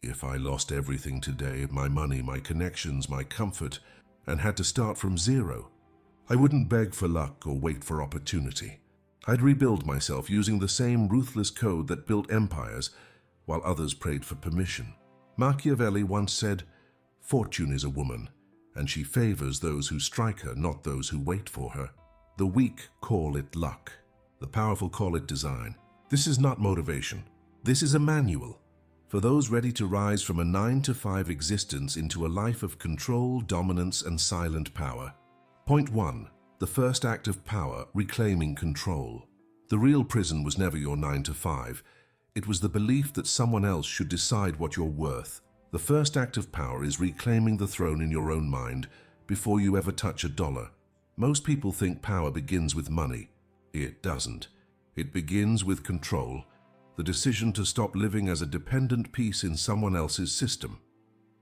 If I lost everything today, my money, my connections, my comfort, and had to start from zero, I wouldn't beg for luck or wait for opportunity. I'd rebuild myself using the same ruthless code that built empires while others prayed for permission. Machiavelli once said, "Fortune is a woman, and she favors those who strike her, not those who wait for her. The weak call it luck. The powerful call it design." This is not motivation. This is a manual for those ready to rise from a 9-to-5 existence into a life of control, dominance, and silent power. Point 1. The first act of power, reclaiming control. The real prison was never your 9-to-5. It was the belief that someone else should decide what you're worth. The first act of power is reclaiming the throne in your own mind before you ever touch a dollar. Most people think power begins with money. It doesn't. It begins with control, the decision to stop living as a dependent piece in someone else's system.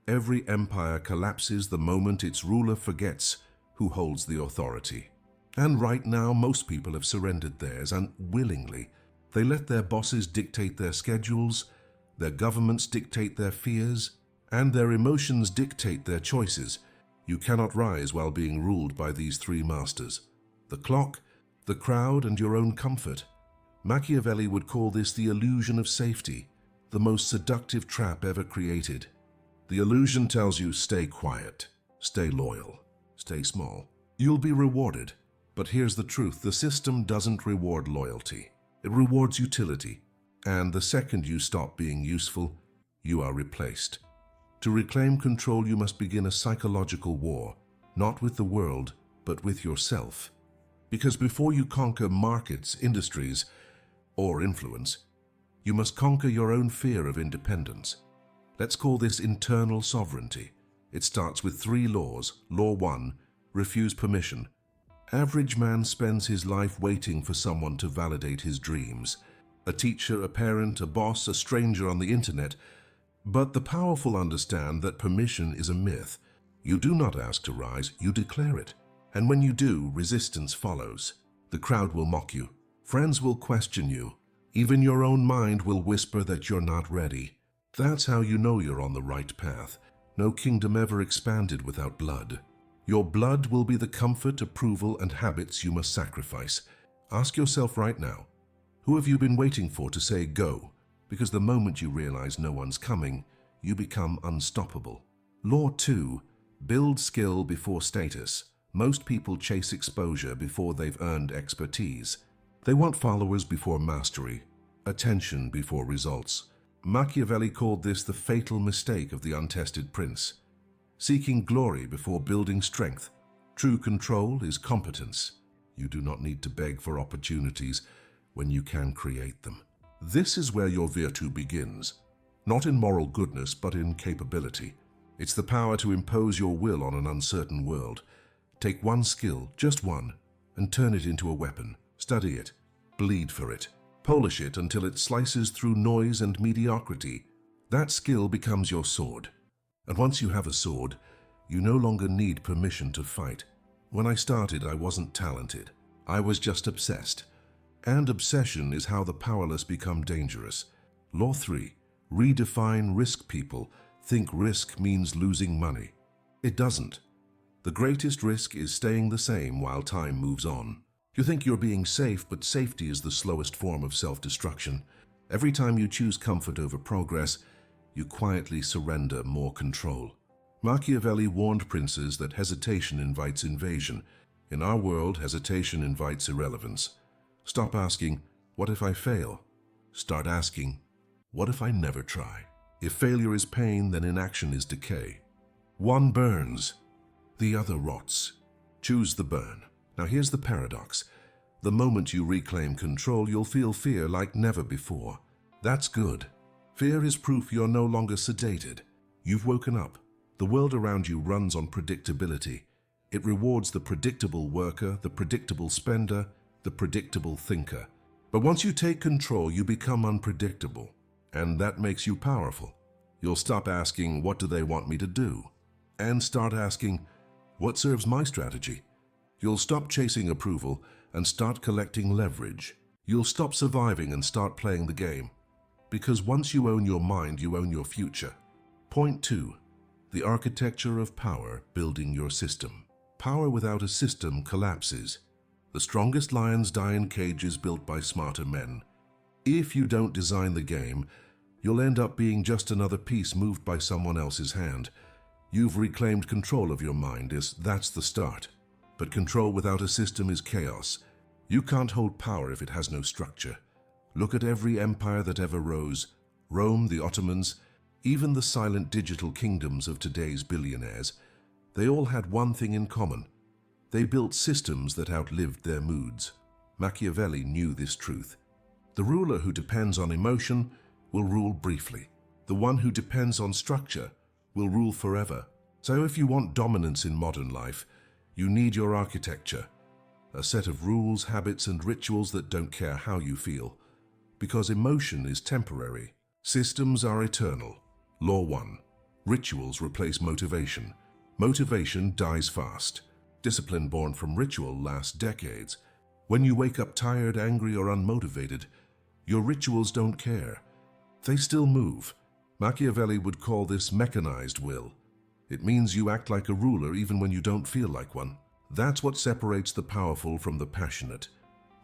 Every empire collapses the moment its ruler forgets who holds the authority. And right now, most people have surrendered theirs, and willingly. They let their bosses dictate their schedules, their governments dictate their fears, and their emotions dictate their choices. You cannot rise while being ruled by these three masters: the clock, the crowd, and your own comfort. Machiavelli would call this the illusion of safety, the most seductive trap ever created. The illusion tells you, stay quiet, stay loyal, stay small. You'll be rewarded. But here's the truth: the system doesn't reward loyalty. It rewards utility. And the second you stop being useful, you are replaced. To reclaim control, you must begin a psychological war, not with the world, but with yourself. Because before you conquer markets, industries, or influence, you must conquer your own fear of independence. Let's call this internal sovereignty. It starts with 3 laws. Law 1, refuse permission. Average man spends his life waiting for someone to validate his dreams. A teacher, a parent, a boss, a stranger on the internet. But the powerful understand that permission is a myth. You do not ask to rise, you declare it. And when you do, resistance follows. The crowd will mock you. Friends will question you. Even your own mind will whisper that you're not ready. That's how you know you're on the right path. No kingdom ever expanded without blood. Your blood will be the comfort, approval, and habits you must sacrifice. Ask yourself right now, who have you been waiting for to say go? Because the moment you realize no one's coming, you become unstoppable. Law 2, build skill before status. Most people chase exposure before they've earned expertise. They want followers before mastery, attention before results. Machiavelli called this the fatal mistake of the untested prince. Seeking glory before building strength. True control is competence. You do not need to beg for opportunities when you can create them. This is where your virtue begins, not in moral goodness, but in capability. It's the power to impose your will on an uncertain world. Take one skill, just one, and turn it into a weapon. Study it, bleed for it, polish it until it slices through noise and mediocrity. That skill becomes your sword. And once you have a sword, you no longer need permission to fight. When I started, I wasn't talented. I was just obsessed. And obsession is how the powerless become dangerous. Law 3, redefine risk. People think risk means losing money. It doesn't. The greatest risk is staying the same while time moves on. You think you're being safe, but safety is the slowest form of self-destruction. Every time you choose comfort over progress, you quietly surrender more control. Machiavelli warned princes that hesitation invites invasion. In our world, hesitation invites irrelevance. Stop asking, what if I fail? Start asking, what if I never try? If failure is pain, then inaction is decay. One burns, the other rots. Choose the burn. Now here's the paradox. The moment you reclaim control, you'll feel fear like never before. That's good. Fear is proof you're no longer sedated. You've woken up. The world around you runs on predictability. It rewards the predictable worker, the predictable spender, the predictable thinker. But once you take control, you become unpredictable. And that makes you powerful. You'll stop asking, what do they want me to do? And start asking, what serves my strategy? You'll stop chasing approval and start collecting leverage. You'll stop surviving and start playing the game. Because once you own your mind, you own your future. Point 2. The architecture of power, building your system. Power without a system collapses. The strongest lions die in cages built by smarter men. If you don't design the game, you'll end up being just another piece moved by someone else's hand. You've reclaimed control of your mind, that's the start. But control without a system is chaos. You can't hold power if it has no structure. Look at every empire that ever rose. Rome, the Ottomans, even the silent digital kingdoms of today's billionaires. They all had one thing in common. They built systems that outlived their moods. Machiavelli knew this truth. The ruler who depends on emotion will rule briefly. The one who depends on structure will rule forever. So if you want dominance in modern life, you need your architecture. A set of rules, habits, and rituals that don't care how you feel. Because emotion is temporary. Systems are eternal. Law 1. Rituals replace motivation. Motivation dies fast. Discipline born from ritual lasts decades. When you wake up tired, angry, or unmotivated, your rituals don't care. They still move. Machiavelli would call this mechanized will. It means you act like a ruler even when you don't feel like one. That's what separates the powerful from the passionate.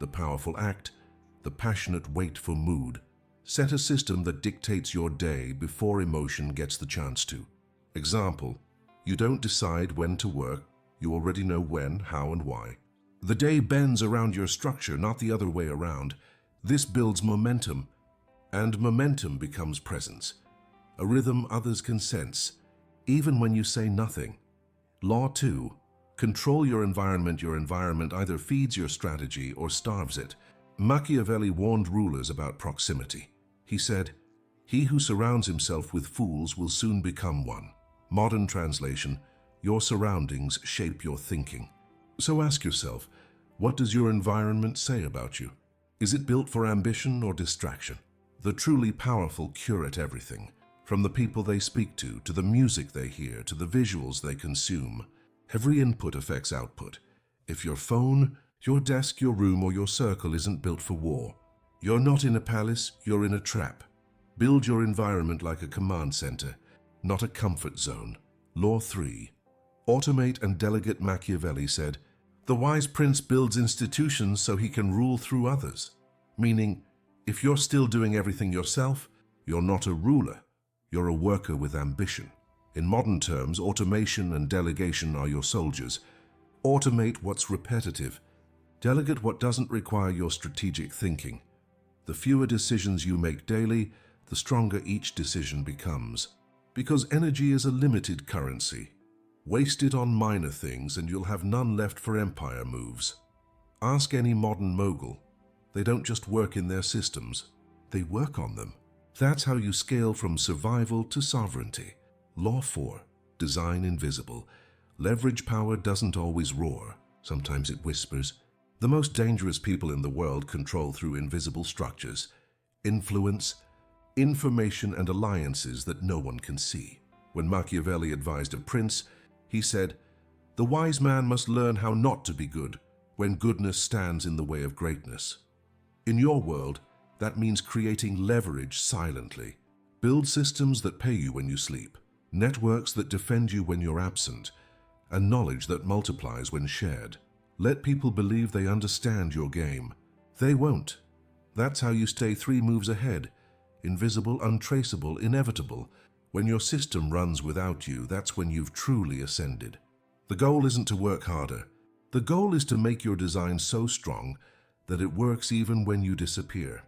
The powerful act, the passionate wait for mood. Set a system that dictates your day before emotion gets the chance to. Example, you don't decide when to work, you already know when, how, and why. The day bends around your structure, not the other way around. This builds momentum, and momentum becomes presence. A rhythm others can sense, even when you say nothing. Law 2. Control your environment. Your environment either feeds your strategy or starves it. Machiavelli warned rulers about proximity. He said, "He who surrounds himself with fools will soon become one." Modern translation, your surroundings shape your thinking. So ask yourself, what does your environment say about you? Is it built for ambition or distraction? The truly powerful curate everything, from the people they speak to the music they hear, to the visuals they consume. Every input affects output. If your phone, your desk, your room, or your circle isn't built for war, you're not in a palace, you're in a trap. Build your environment like a command center, not a comfort zone. Law 3. Automate and delegate. Machiavelli said, "The wise prince builds institutions so he can rule through others." Meaning, if you're still doing everything yourself, you're not a ruler, you're a worker with ambition. In modern terms, automation and delegation are your soldiers. Automate what's repetitive. Delegate what doesn't require your strategic thinking. The fewer decisions you make daily, the stronger each decision becomes. Because energy is a limited currency. Waste it on minor things and you'll have none left for empire moves. Ask any modern mogul. They don't just work in their systems, they work on them. That's how you scale from survival to sovereignty. Law 4. Design invisible. Leverage power doesn't always roar. Sometimes it whispers. The most dangerous people in the world control through invisible structures, influence, information, and alliances that no one can see. When Machiavelli advised a prince, he said, "The wise man must learn how not to be good when goodness stands in the way of greatness." In your world, that means creating leverage silently. Build systems that pay you when you sleep, networks that defend you when you're absent, and knowledge that multiplies when shared. Let people believe they understand your game. They won't. That's how you stay 3 moves ahead. Invisible, untraceable, inevitable. When your system runs without you, that's when you've truly ascended. The goal isn't to work harder. The goal is to make your design so strong that it works even when you disappear.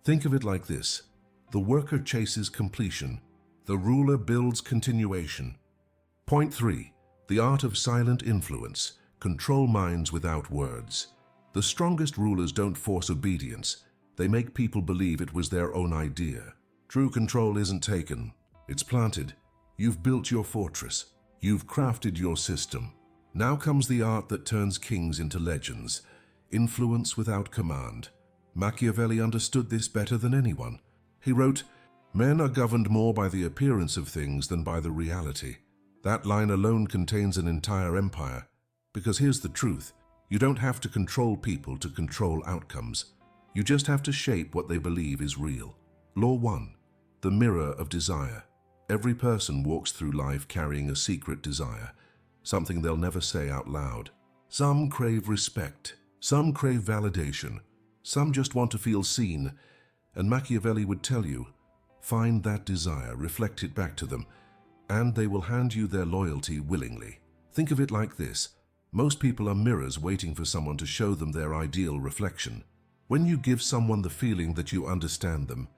Think of it like this. The worker chases completion. The ruler builds continuation. Point 3. The art of silent influence. Control minds without words. The strongest rulers don't force obedience. They make people believe it was their own idea. True control isn't taken. It's planted. You've built your fortress. You've crafted your system. Now comes the art that turns kings into legends. Influence without command. Machiavelli understood this better than anyone. He wrote, "Men are governed more by the appearance of things than by the reality." That line alone contains an entire empire. Because here's the truth. You don't have to control people to control outcomes. You just have to shape what they believe is real. Law 1. The mirror of desire. Every person walks through life carrying a secret desire, something they'll never say out loud. Some crave respect, some crave validation, some just want to feel seen, and Machiavelli would tell you, find that desire, reflect it back to them, and they will hand you their loyalty willingly. Think of it like this. Most people are mirrors waiting for someone to show them their ideal reflection. When you give someone the feeling that you understand them,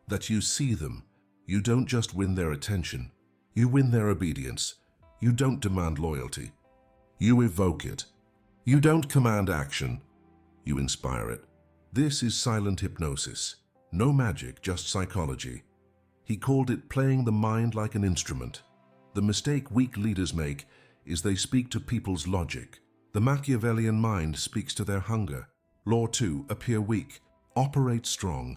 that you see them, you don't just win their attention, you win their obedience. You don't demand loyalty, you evoke it. You don't command action, you inspire it. This is silent hypnosis. No magic, just psychology. He called it playing the mind like an instrument. The mistake weak leaders make is they speak to people's logic. The Machiavellian mind speaks to their hunger. Law 2, appear weak, operate strong.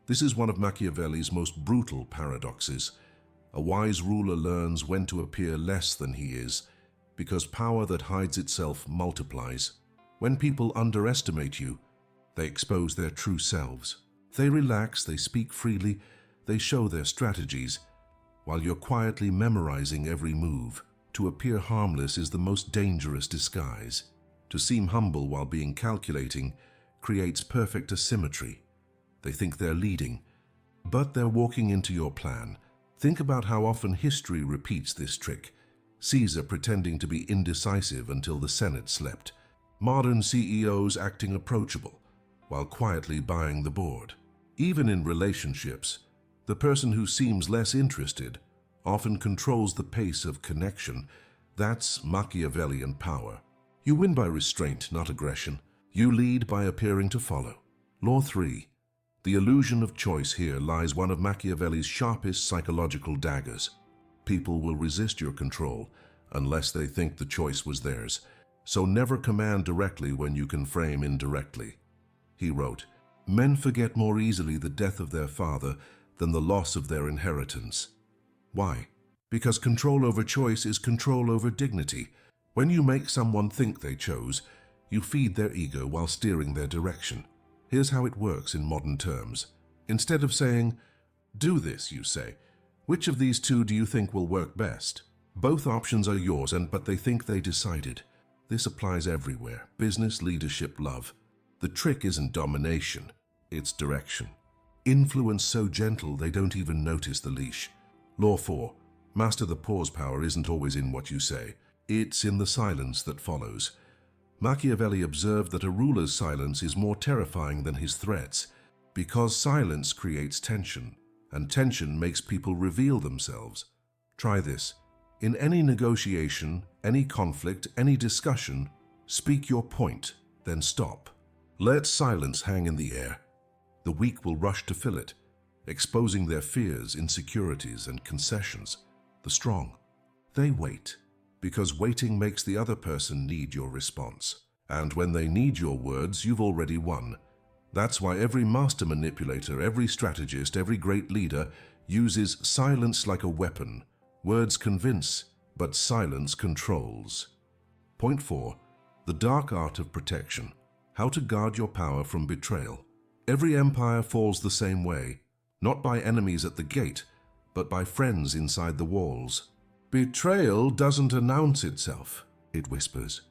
This is one of Machiavelli's most brutal paradoxes. A wise ruler learns when to appear less than he is, because power that hides itself multiplies. When people underestimate you, they expose their true selves. They relax, they speak freely, they show their strategies, while you're quietly memorizing every move. To appear harmless is the most dangerous disguise. To seem humble while being calculating creates perfect asymmetry. They think they're leading, but they're walking into your plan. Think about how often history repeats this trick. Caesar pretending to be indecisive until the Senate slept. Modern CEOs acting approachable while quietly buying the board. Even in relationships, the person who seems less interested often controls the pace of connection. That's Machiavellian power. You win by restraint, not aggression. You lead by appearing to follow. Law 3. The illusion of choice. Here lies one of Machiavelli's sharpest psychological daggers. People will resist your control unless they think the choice was theirs. So never command directly when you can frame indirectly. He wrote, "Men forget more easily the death of their father than the loss of their inheritance." Why? Because control over choice is control over dignity. When you make someone think they chose, you feed their ego while steering their direction. Here's how it works in modern terms. Instead of saying, "Do this," you say, "Which of these two do you think will work best?" Both options are yours, but they think they decided. This applies everywhere: business, leadership, love. The trick isn't domination, it's direction. Influence so gentle they don't even notice the leash. Law 4. Master the pause. Power isn't always in what you say. It's in the silence that follows. Machiavelli observed that a ruler's silence is more terrifying than his threats, because silence creates tension, and tension makes people reveal themselves. Try this. In any negotiation, any conflict, any discussion, speak your point, then stop. Let silence hang in the air. The weak will rush to fill it, exposing their fears, insecurities, and concessions. The strong, they wait, because waiting makes the other person need your response. And when they need your words, you've already won. That's why every master manipulator, every strategist, every great leader uses silence like a weapon. Words convince, but silence controls. Point 4. The dark art of protection. How to guard your power from betrayal. Every empire falls the same way, not by enemies at the gate, but by friends inside the walls. Betrayal doesn't announce itself, it whispers.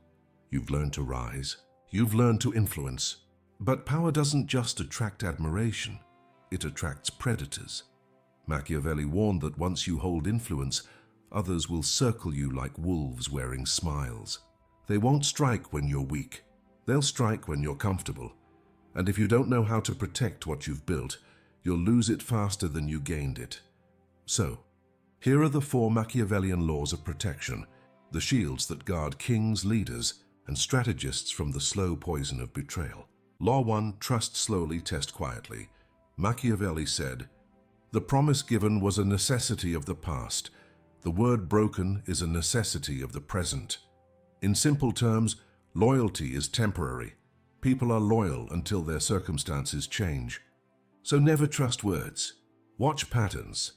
You've learned to rise, you've learned to influence. But power doesn't just attract admiration, it attracts predators. Machiavelli warned that once you hold influence, others will circle you like wolves wearing smiles. They won't strike when you're weak, they'll strike when you're comfortable. And if you don't know how to protect what you've built, you'll lose it faster than you gained it. So, here are the 4 Machiavellian laws of protection, the shields that guard kings, leaders, and strategists from the slow poison of betrayal. Law 1, trust slowly, test quietly. Machiavelli said, "The promise given was a necessity of the past. The word broken is a necessity of the present." In simple terms, loyalty is temporary. People are loyal until their circumstances change. So never trust words. Watch patterns.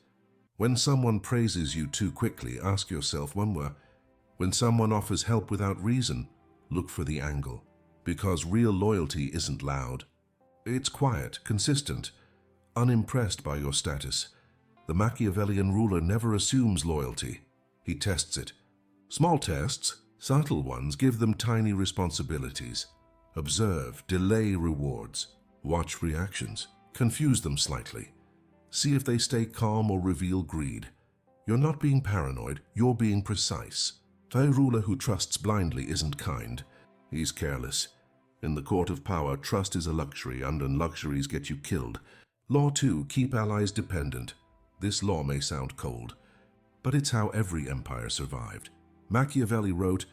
When someone praises you too quickly, ask yourself, when someone offers help without reason, look for the angle. Because real loyalty isn't loud. It's quiet, consistent, unimpressed by your status. The Machiavellian ruler never assumes loyalty. He tests it. Small tests, subtle ones, give them tiny responsibilities. Observe, delay rewards, watch reactions, confuse them slightly. See if they stay calm or reveal greed. You're not being paranoid, you're being precise. A ruler who trusts blindly isn't kind. He's careless. In the court of power, trust is a luxury, and luxuries get you killed. Law, too, keep allies dependent. This law may sound cold, but it's how every empire survived. Machiavelli wrote,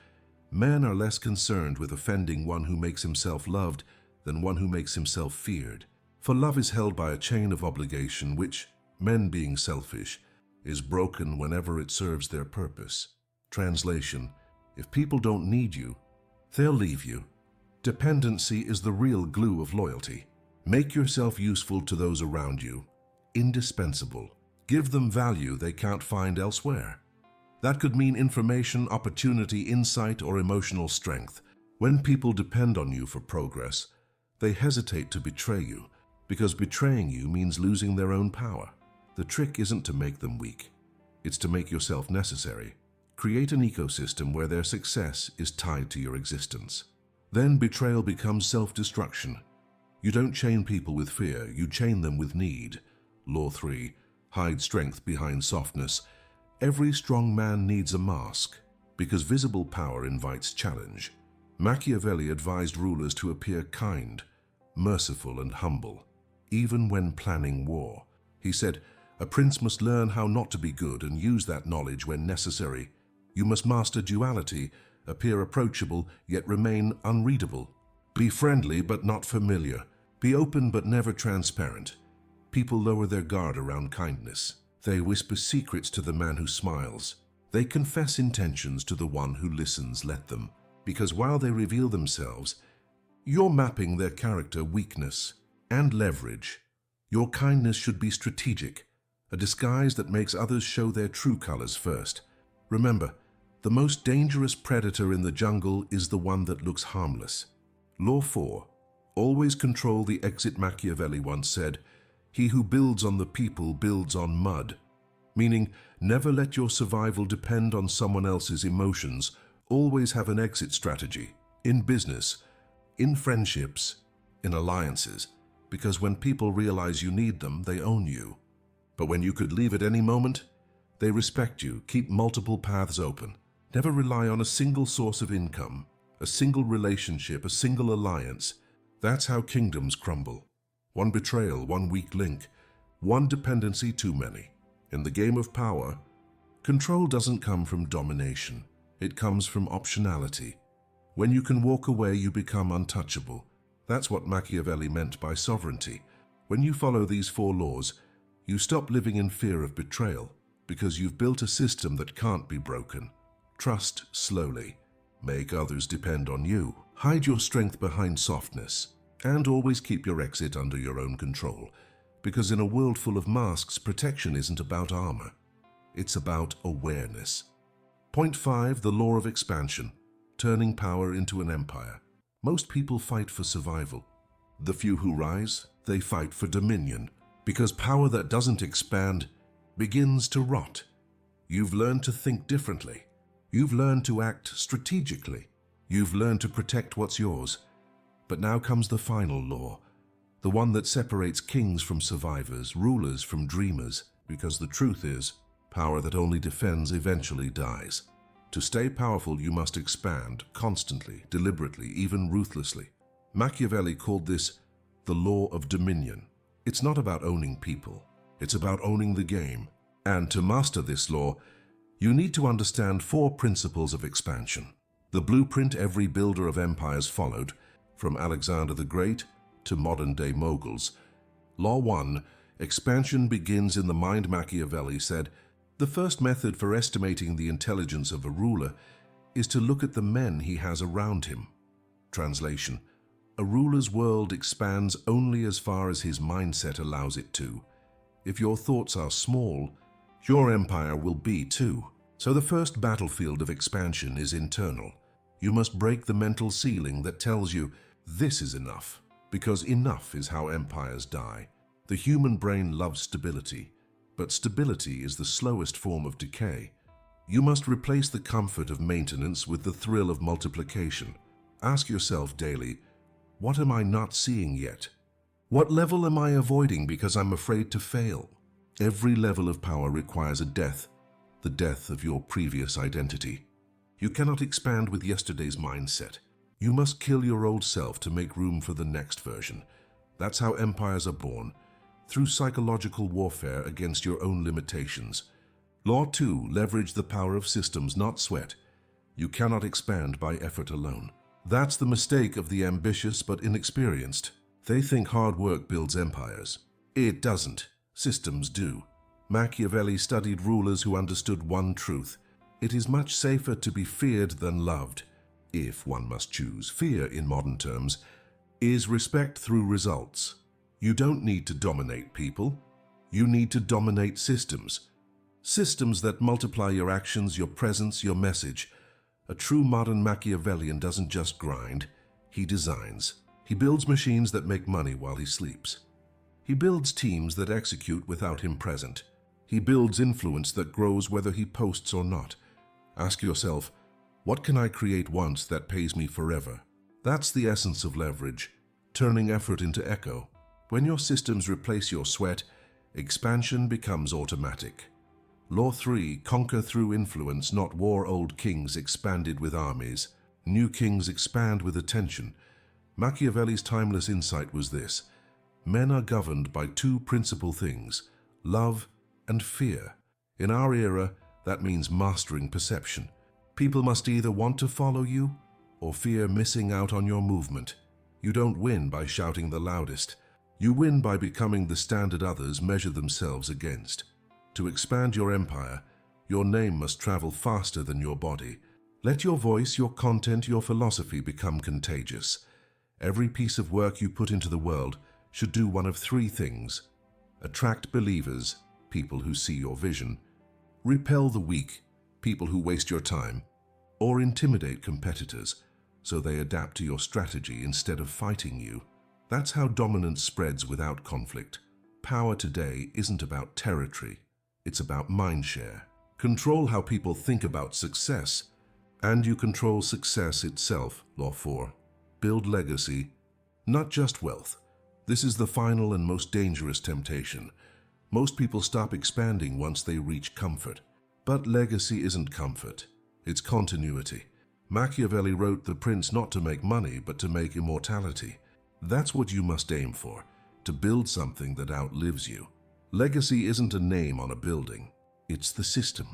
"Men are less concerned with offending one who makes himself loved than one who makes himself feared. For love is held by a chain of obligation which, men being selfish, is broken whenever it serves their purpose." Translation: if people don't need you, they'll leave you. Dependency is the real glue of loyalty. Make yourself useful to those around you. Indispensable. Give them value they can't find elsewhere. That could mean information, opportunity, insight, or emotional strength. When people depend on you for progress, they hesitate to betray you, because betraying you means losing their own power. The trick isn't to make them weak. It's to make yourself necessary. Create an ecosystem where their success is tied to your existence. Then betrayal becomes self-destruction. You don't chain people with fear, you chain them with need. Law 3. Hide strength behind softness. Every strong man needs a mask, because visible power invites challenge. Machiavelli advised rulers to appear kind, merciful, and humble, even when planning war. He said, "A prince must learn how not to be good and use that knowledge when necessary. You must master duality, appear approachable, yet remain unreadable. Be friendly but not familiar. Be open but never transparent." People lower their guard around kindness. They whisper secrets to the man who smiles. They confess intentions to the one who listens. Let them. Because while they reveal themselves, you're mapping their character, weakness, and leverage. Your kindness should be strategic, a disguise that makes others show their true colors first. Remember, the most dangerous predator in the jungle is the one that looks harmless. Law 4. Always control the exit. Machiavelli once said, "He who builds on the people builds on mud," meaning never let your survival depend on someone else's emotions. Always have an exit strategy, in business, in friendships, in alliances, because when people realize you need them, they own you. But when you could leave at any moment, they respect you. Keep multiple paths open. Never rely on a single source of income, a single relationship, a single alliance. That's how kingdoms crumble. One betrayal, one weak link, one dependency too many. In the game of power, control doesn't come from domination. It comes from optionality. When you can walk away, you become untouchable. That's what Machiavelli meant by sovereignty. When you follow these 4 laws, you stop living in fear of betrayal, because you've built a system that can't be broken. Trust slowly. Make others depend on you. Hide your strength behind softness. And always keep your exit under your own control, because in a world full of masks, protection isn't about armor. It's about awareness. Point 5, the law of expansion, turning power into an empire. Most people fight for survival. The few who rise, they fight for dominion, because power that doesn't expand begins to rot. You've learned to think differently. You've learned to act strategically. You've learned to protect what's yours. But now comes the final law, the one that separates kings from survivors, rulers from dreamers, because the truth is, power that only defends eventually dies. To stay powerful, you must expand, constantly, deliberately, even ruthlessly. Machiavelli called this the law of dominion. It's not about owning people, it's about owning the game. And to master this law, you need to understand 4 principles of expansion. The blueprint every builder of empires followed, from Alexander the Great to modern-day moguls. Law 1, expansion begins in the mind. Machiavelli said, "The first method for estimating the intelligence of a ruler is to look at the men he has around him." Translation: a ruler's world expands only as far as his mindset allows it to. If your thoughts are small, your empire will be too. So the first battlefield of expansion is internal. You must break the mental ceiling that tells you this is enough, because enough is how empires die. The human brain loves stability. But stability is the slowest form of decay. You must replace the comfort of maintenance with the thrill of multiplication. Ask yourself daily, what am I not seeing yet? What level am I avoiding because I'm afraid to fail? Every level of power requires a death, the death of your previous identity. You cannot expand with yesterday's mindset. You must kill your old self to make room for the next version. That's how empires are born, through psychological warfare against your own limitations. Law 2, leverage the power of systems, not sweat. You cannot expand by effort alone. That's the mistake of the ambitious but inexperienced. They think hard work builds empires. It doesn't. Systems do. Machiavelli studied rulers who understood one truth. It is much safer to be feared than loved. If one must choose, fear, in modern terms, is respect through results. You don't need to dominate people. You need to dominate systems. Systems that multiply your actions, your presence, your message. A true modern Machiavellian doesn't just grind, he designs. He builds machines that make money while he sleeps. He builds teams that execute without him present. He builds influence that grows whether he posts or not. Ask yourself, what can I create once that pays me forever? That's the essence of leverage, turning effort into echo. When your systems replace your sweat, expansion becomes automatic. Law 3, conquer through influence, not war. Old kings expanded with armies. New kings expand with attention. Machiavelli's timeless insight was this: men are governed by two principal things, love and fear. In our era, that means mastering perception. People must either want to follow you or fear missing out on your movement. You don't win by shouting the loudest. You win by becoming the standard others measure themselves against. To expand your empire, your name must travel faster than your body. Let your voice, your content, your philosophy become contagious. Every piece of work you put into the world should do one of three things: attract believers, people who see your vision; repel the weak, people who waste your time; or intimidate competitors, so they adapt to your strategy instead of fighting you. That's how dominance spreads without conflict. Power today isn't about territory. It's about mindshare. Control how people think about success, and you control success itself. Law 4. Build legacy, not just wealth. This is the final and most dangerous temptation. Most people stop expanding once they reach comfort. But legacy isn't comfort. It's continuity. Machiavelli wrote The Prince not to make money, but to make immortality. That's what you must aim for, to build something that outlives you. Legacy isn't a name on a building. It's the system,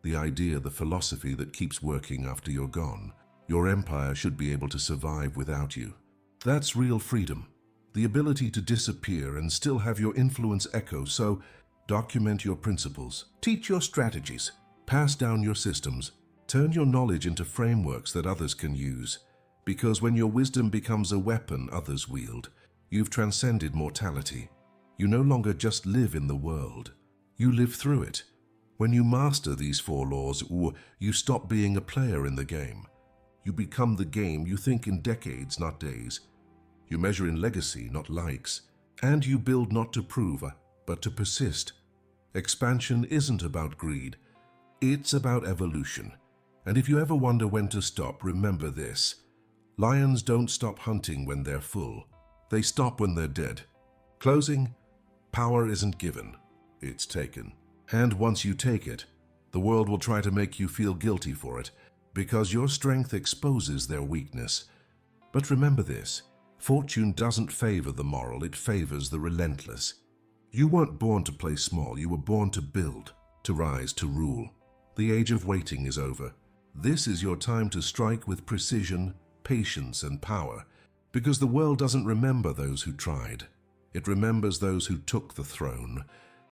the idea, the philosophy that keeps working after you're gone. Your empire should be able to survive without you. That's real freedom, the ability to disappear and still have your influence echo. So, document your principles, teach your strategies, pass down your systems, turn your knowledge into frameworks that others can use. Because when your wisdom becomes a weapon others wield, you've transcended mortality. You no longer just live in the world, you live through it. When you master these 4 laws, you stop being a player in the game. You become the game. You think in decades, not days. You measure in legacy, not likes. And you build not to prove, but to persist. Expansion isn't about greed. It's about evolution. And if you ever wonder when to stop, remember this: lions don't stop hunting when they're full. They stop when they're dead. Closing: power isn't given, it's taken. And once you take it, the world will try to make you feel guilty for it, because your strength exposes their weakness. But remember this: fortune doesn't favor the moral, it favors the relentless. You weren't born to play small, you were born to build, to rise, to rule. The age of waiting is over. This is your time to strike with precision, patience, and power, because the world doesn't remember those who tried. It remembers those who took the throne.